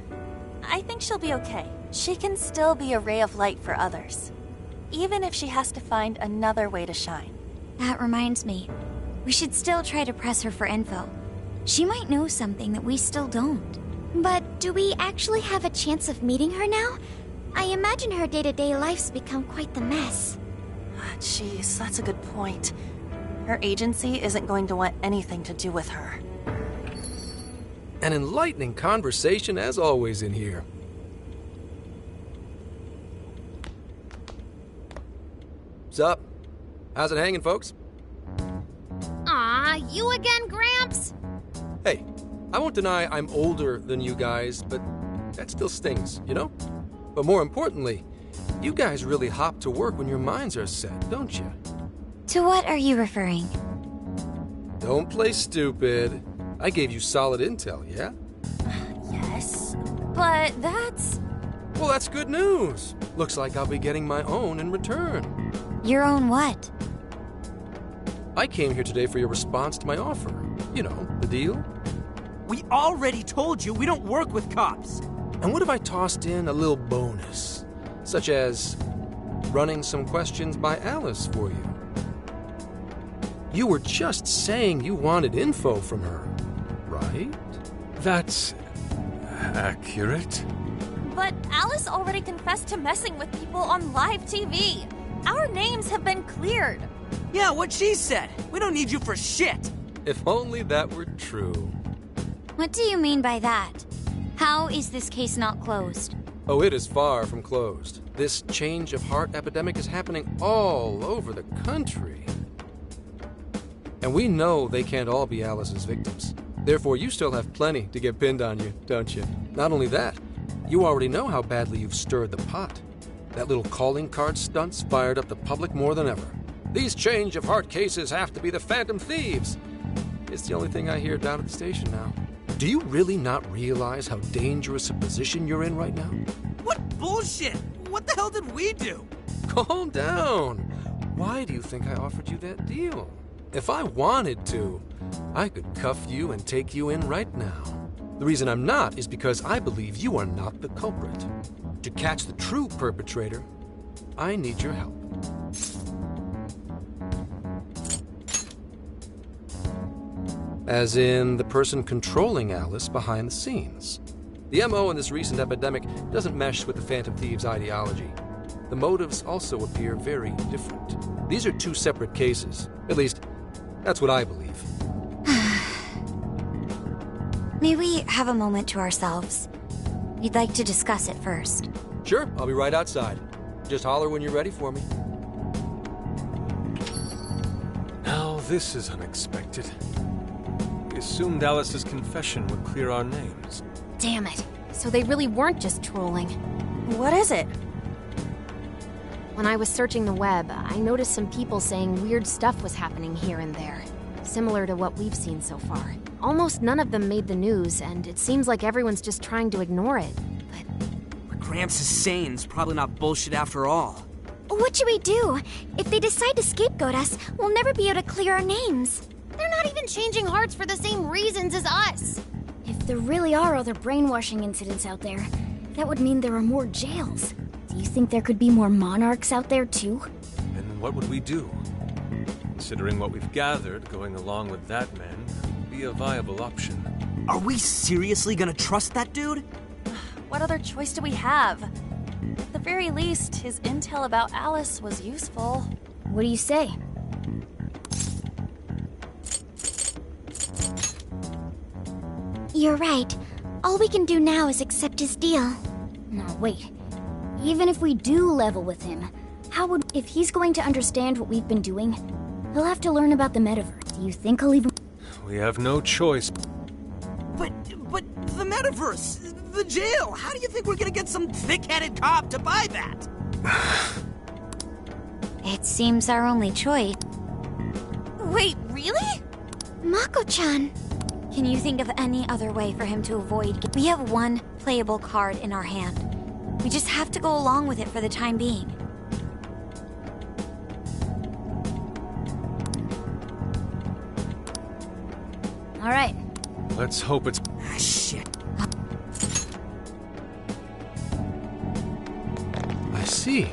I think she'll be okay. She can still be a ray of light for others, even if she has to find another way to shine. That reminds me, we should still try to press her for info. She might know something that we still don't. But do we actually have a chance of meeting her now? I imagine her day-to-day life's become quite the mess. Jeez, that's a good point. Her agency isn't going to want anything to do with her. An enlightening conversation as always in here. Sup? How's it hanging, folks? Aw, you again, Gramps? Hey, I won't deny I'm older than you guys, but that still stings, you know? But more importantly, you guys really hop to work when your minds are set, don't you? To what are you referring? Don't play stupid. I gave you solid intel, yeah? Yes, but that's... Well, that's good news. Looks like I'll be getting my own in return. Your own what? I came here today for your response to my offer. You know, the deal. We already told you we don't work with cops. And what if I tossed in a little bonus? Such as running some questions by Alice for you. You were just saying you wanted info from her, right? That's accurate. But Alice already confessed to messing with people on live TV. Our names have been cleared. Yeah, what she said. We don't need you for shit. If only that were true. What do you mean by that? How is this case not closed? Oh, it is far from closed. This change of heart epidemic is happening all over the country. And we know they can't all be Alice's victims. Therefore, you still have plenty to get pinned on you, don't you? Not only that, you already know how badly you've stirred the pot. That little calling card stunt's fired up the public more than ever. These change of heart cases have to be the Phantom Thieves. It's the only thing I hear down at the station now. Do you really not realize how dangerous a position you're in right now? What bullshit? What the hell did we do? Calm down. Why do you think I offered you that deal? If I wanted to, I could cuff you and take you in right now. The reason I'm not is because I believe you are not the culprit. To catch the true perpetrator, I need your help. As in the person controlling Alice behind the scenes. The MO in this recent epidemic doesn't mesh with the Phantom Thieves' ideology. The motives also appear very different. These are two separate cases. At least, that's what I believe. May we have a moment to ourselves? We'd like to discuss it first. Sure, I'll be right outside. Just holler when you're ready for me. Now, this is unexpected. We assumed Alice's confession would clear our names. Damn it. So they really weren't just trolling. What is it? When I was searching the web, I noticed some people saying weird stuff was happening here and there. Similar to what we've seen so far. Almost none of them made the news, and it seems like everyone's just trying to ignore it. What Gramps is saying is probably not bullshit after all. What should we do? If they decide to scapegoat us, we'll never be able to clear our names. They're not even changing hearts for the same reasons as us. If there really are other brainwashing incidents out there, that would mean there are more jails. Do you think there could be more monarchs out there too? And what would we do? Considering what we've gathered, going along with that man would be a viable option. Are we seriously gonna trust that dude? What other choice do we have? At the very least, his intel about Alice was useful. What do you say? You're right. All we can do now is accept his deal. No, wait. Even if we do level with him, how would... If he's going to understand what we've been doing, he'll have to learn about the metaverse. Do you think he'll even... We have no choice. But the metaverse, the jail, how do you think we're gonna get some thick-headed cop to buy that? It seems our only choice. Wait, really? Mako-chan. Can you think of any other way for him to avoid... We have one playable card in our hand. We just have to go along with it for the time being. All right. Let's hope it's... Ah, shit. I see.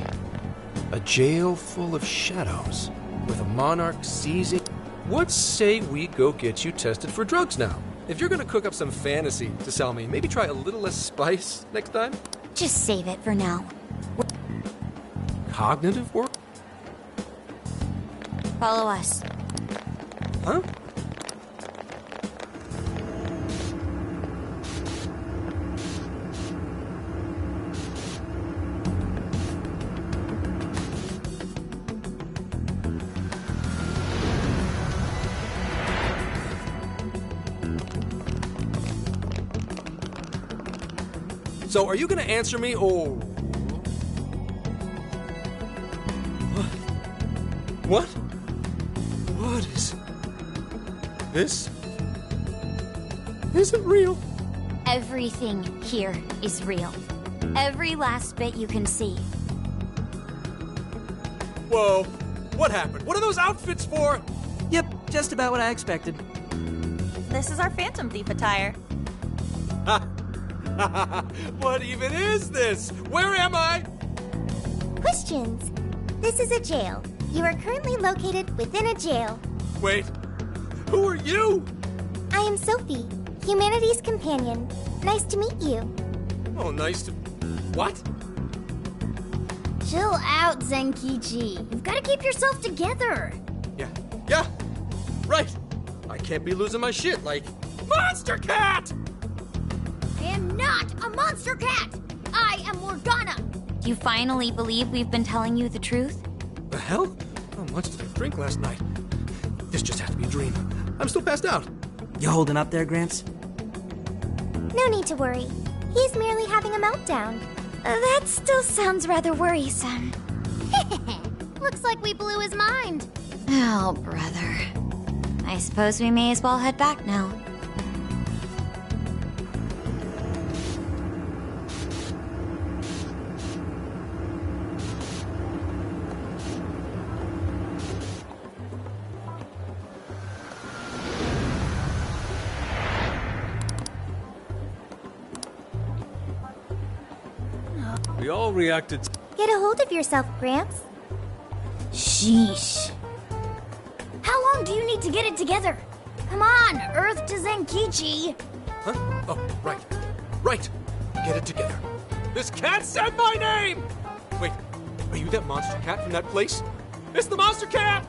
A jail full of shadows, with a monarch seizing... What say we go get you tested for drugs now? If you're gonna cook up some fantasy to sell me, maybe try a little less spice next time? Just save it for now. Cognitive work? Follow us. Huh? So, are you gonna answer me, or... What? What is... This isn't real. Everything here is real. Every last bit you can see. Whoa. What happened? What are those outfits for? Yep, just about what I expected. This is our Phantom Thief attire. What even is this? Where am I? Questions. This is a jail. You are currently located within a jail. Wait. Who are you? I am Sophie, humanity's companion. Nice to meet you. Oh, nice to... What? Chill out, Zenkichi. You've got to keep yourself together. Yeah. Right. I can't be losing my shit like... Monster Cat! I am not a monster cat. I am Morgana. Do you finally believe we've been telling you the truth? The hell? How much did I drink last night? This just has to be a dream. I'm still passed out. You holding up there, Gramps? No need to worry. He's merely having a meltdown. That still sounds rather worrisome. Looks like we blew his mind. Oh, brother. I suppose we may as well head back now. We all reacted. Get a hold of yourself, Gramps. Sheesh. How long do you need to get it together? Come on, Earth to Zenkichi. Huh? Oh, right. Right. Get it together. This cat said my name! Wait, are you that monster cat from that place? It's the monster cat!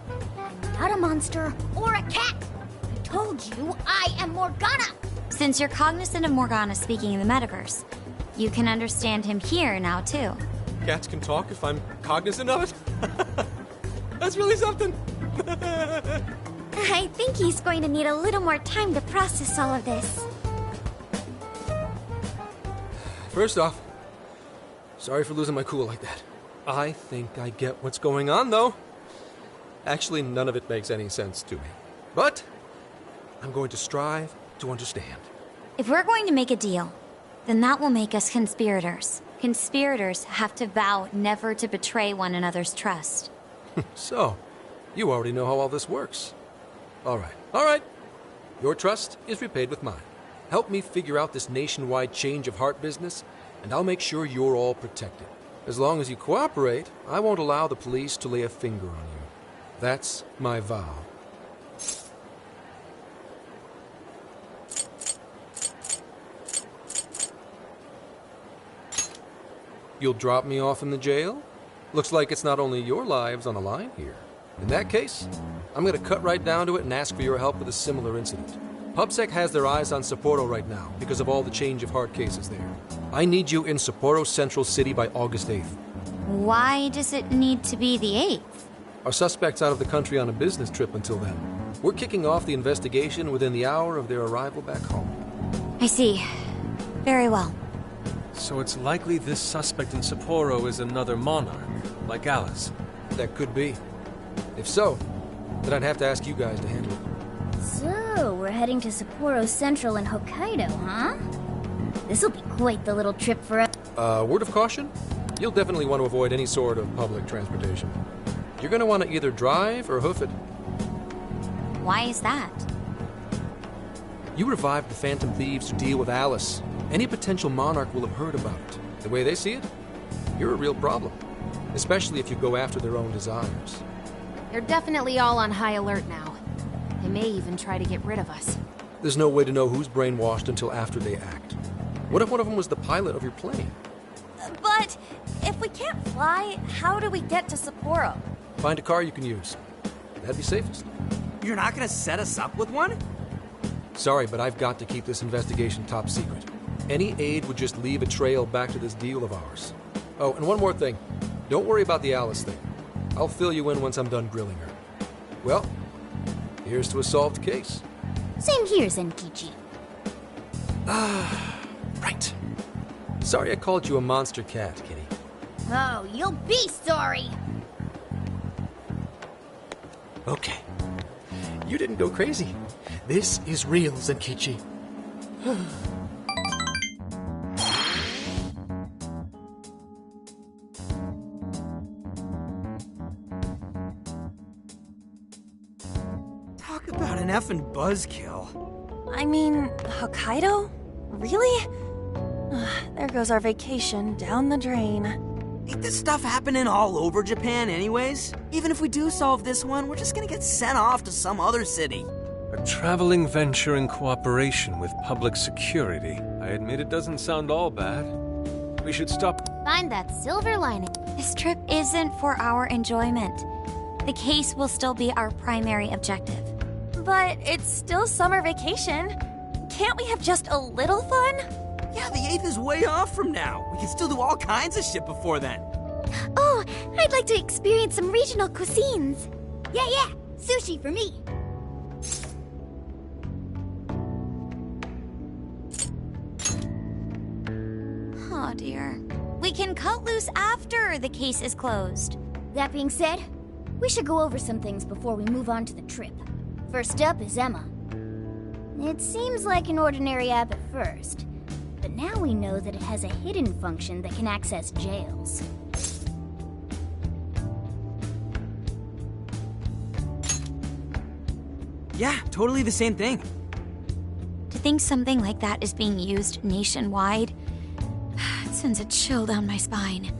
Not a monster or a cat. I told you I am Morgana. Since you're cognizant of Morgana speaking in the metaverse, you can understand him here now, too. Cats can talk if I'm cognizant of it? That's really something! I think he's going to need a little more time to process all of this. First off, sorry for losing my cool like that. I think I get what's going on, though. Actually, none of it makes any sense to me. But I'm going to strive to understand. If we're going to make a deal, then that will make us conspirators. Conspirators have to vow never to betray one another's trust. So, you already know how all this works. All right. Your trust is repaid with mine. Help me figure out this nationwide change of heart business, and I'll make sure you're all protected. As long as you cooperate, I won't allow the police to lay a finger on you. That's my vow. You'll drop me off in the jail? Looks like it's not only your lives on the line here. In that case, I'm gonna cut right down to it and ask for your help with a similar incident. PubSec has their eyes on Sapporo right now because of all the change of heart cases there. I need you in Sapporo Central City by August 8th. Why does it need to be the 8th? Our suspect's out of the country on a business trip until then. We're kicking off the investigation within the hour of their arrival back home. I see. Very well. So it's likely this suspect in Sapporo is another monarch, like Alice. That could be. If so, then I'd have to ask you guys to handle it. So, we're heading to Sapporo Central in Hokkaido, huh? This'll be quite the little trip for us. Word of caution? You'll definitely want to avoid any sort of public transportation. You're going to want to either drive or hoof it. Why is that? You revived the Phantom Thieves to deal with Alice. Any potential monarch will have heard about it. The way they see it, you're a real problem. Especially if you go after their own desires. They're definitely all on high alert now. They may even try to get rid of us. There's no way to know who's brainwashed until after they act. What if one of them was the pilot of your plane? But if we can't fly, how do we get to Sapporo? Find a car you can use. That'd be safest. You're not gonna set us up with one? Sorry, but I've got to keep this investigation top secret. Any aid would just leave a trail back to this deal of ours. Oh, and one more thing. Don't worry about the Alice thing. I'll fill you in once I'm done grilling her. Well, here's to a solved case. Same here, Zenkichi. Right. Sorry I called you a monster cat, Kitty. Oh, you'll be sorry. Okay. You didn't go crazy. This is real, Zenkichi. Talk about an effing buzzkill. I mean, Hokkaido? Really? There goes our vacation down the drain. Ain't this stuff happening all over Japan anyways? Even if we do solve this one, we're just gonna get sent off to some other city. A traveling venture in cooperation with public security. I admit it doesn't sound all bad. We should stop. Find that silver lining. This trip isn't for our enjoyment. The case will still be our primary objective. But it's still summer vacation. Can't we have just a little fun? Yeah, the 8th is way off from now. We can still do all kinds of shit before then. Oh, I'd like to experience some regional cuisines. Yeah, sushi for me. Oh dear. We can cut loose after the case is closed. That being said, we should go over some things before we move on to the trip. First up is Emma. It seems like an ordinary app at first, but now we know that it has a hidden function that can access jails. Yeah, totally the same thing. To think something like that is being used nationwide, it sends a chill down my spine.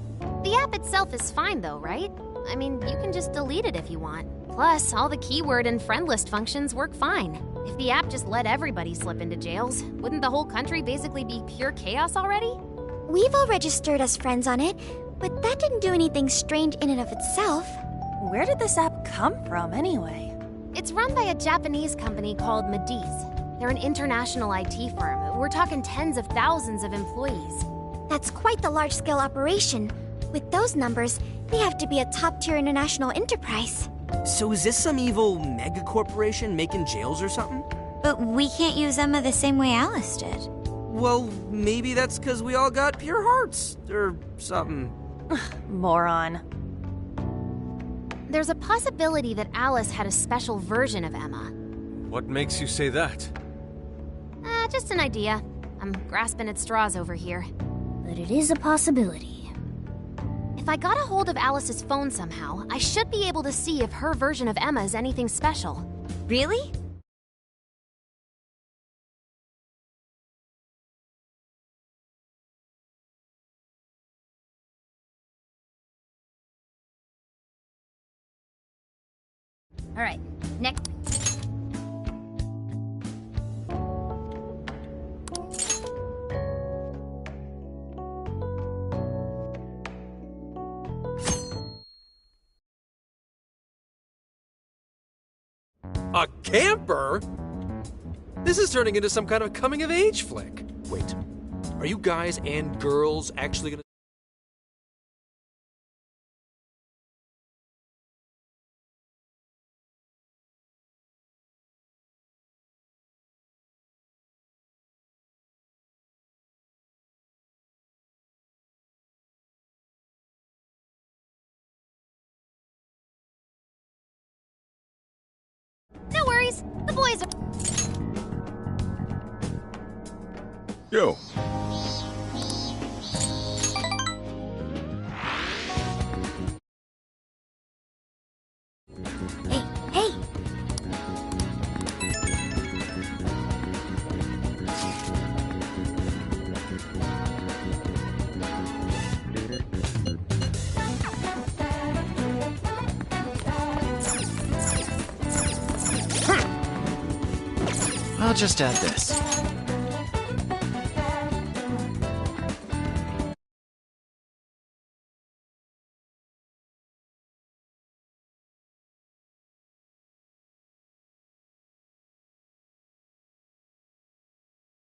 The app itself is fine though, right? I mean, you can just delete it if you want. Plus, all the keyword and friend list functions work fine. If the app just let everybody slip into jails, wouldn't the whole country basically be pure chaos already? We've all registered as friends on it, but that didn't do anything strange in and of itself. Where did this app come from, anyway? It's run by a Japanese company called Medice. They're an international IT firm. We're talking tens of thousands of employees. That's quite the large-scale operation. With those numbers, they have to be a top-tier international enterprise. So is this some evil mega corporation making jails or something? But we can't use Emma the same way Alice did. Well, maybe that's because we all got pure hearts, or something. Moron. There's a possibility that Alice had a special version of Emma. What makes you say that? Just an idea. I'm grasping at straws over here. But it is a possibility. If I got a hold of Alice's phone somehow, I should be able to see if her version of Emma is anything special. Really? All right, next. A camper? This is turning into some kind of coming-of-age flick. Wait, are you guys and girls actually gonna... No worries, the boys are... Yo. Hey! I'll just add this.